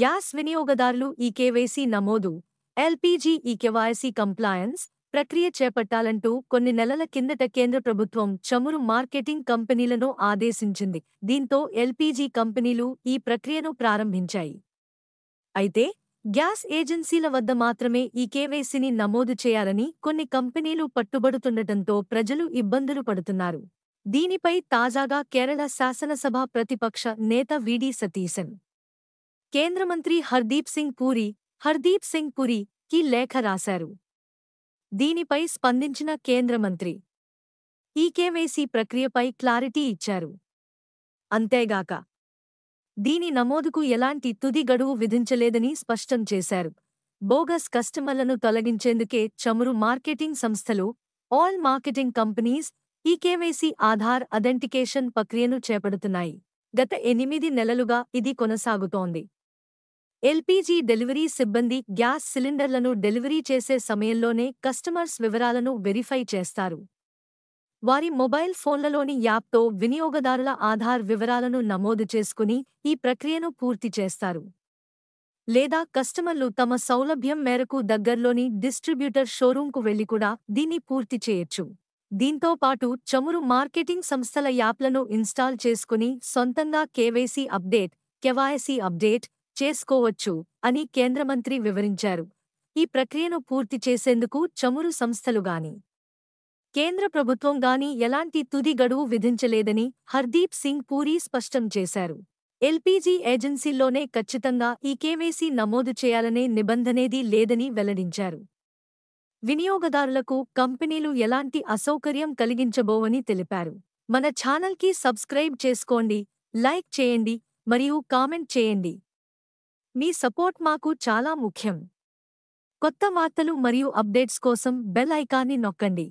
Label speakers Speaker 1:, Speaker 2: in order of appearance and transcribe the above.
Speaker 1: Gas వినియోగదారులు ఈ KYC నమోదు, ఎల్పీజీ ఈ కేవైసీ కంప్లయన్స్ ప్రక్రియ చేపట్టాలంటూ కొన్ని నెలల కిందట కేంద్ర ప్రభుత్వం చమురు మార్కెటింగ్ కంపెనీలను ఆదేశించింది. దీంతో ఎల్పీజీ కంపెనీలు ఈ ప్రక్రియను ప్రారంభించాయి. అయితే గ్యాస్ ఏజెన్సీల వద్ద మాత్రమే ఈ కేవైసీని నమోదు చేయాలని కొన్ని కంపెనీలు పట్టుబడుతుండటంతో ప్రజలు ఇబ్బందులు పడుతున్నారు. దీనిపై తాజాగా కేరళ శాసనసభ ప్రతిపక్ష నేత వీడీ సతీశన్ కేంద్ర మంత్రి హర్దీప్ సింగ్ పురికి లేఖ రాశారు. దీనిపై స్పందించిన కేంద్ర మంత్రి ఈ కేవైసీ ప్రక్రియపై క్లారిటీ ఇచ్చారు. అంతేగాక దీని నమోదుకు ఎలాంటి తుది గడువు విధించలేదని స్పష్టం చేశారు. బోగస్ కస్టమర్లను తొలగించేందుకే చమురు మార్కెటింగ్ సంస్థలు, ఆల్ మార్కెటింగ్ కంపెనీస్ ఈ కేవైసీ ఆధార్ అథెంటికేషన్ ప్రక్రియను చేపడుతున్నాయి. గత 8 నెలలుగా ఇది కొనసాగుతోంది. ఎల్పీజీ డెలివరీ సిబ్బంది గ్యాస్ సిలిండర్లను డెలివరీ చేసే సమయంలోనే కస్టమర్స్ వివరాలను వెరిఫై చేస్తారు. వారి మొబైల్ ఫోన్లలోని యాప్తో వినియోగదారుల ఆధార్ వివరాలను నమోదు చేసుకుని ఈ ప్రక్రియను పూర్తి చేస్తారు. లేదా కస్టమర్లు తమ సౌలభ్యం మేరకు దగ్గర్లోని డిస్ట్రిబ్యూటర్ షోరూంకు వెళ్లి కూడా దీన్ని పూర్తి చేయొచ్చు. దీంతో పాటు చమురు మార్కెటింగ్ సంస్థల యాప్లను ఇన్స్టాల్ చేసుకుని సొంతంగా కేవైసీ అప్డేట్ చేసుకోవచ్చు అని కేంద్ర మంత్రి వివరించారు. ఈ ప్రక్రియను పూర్తి చేసేందుకు చమురు సంస్థలు గాని, కేంద్ర ప్రభుత్వం గాని ఎలాంటి తుది గడువు విధించలేదని హర్దీప్ సింగ్ పూరి స్పష్టం చేశారు. ఎల్పీజీ ఏజెన్సీల్లోనే ఖచ్చితంగా ఈ కేవైసీ నమోదు చేయాలనే నిబంధనేదీ లేదని వెల్లడించారు. వినియోగదారులకు కంపెనీలు ఎలాంటి అసౌకర్యం కలిగించబోవని తెలిపారు. మన ఛానల్కి సబ్స్క్రైబ్ చేసుకోండి, లైక్ చేయండి మరియు కామెంట్ చేయండి. మీ సపోర్ట్ మాకు చాలా ముఖ్యం. కొత్త వార్తలు మరియు అప్డేట్స్ కోసం బెల్ ఐకాన్ని నొక్కండి.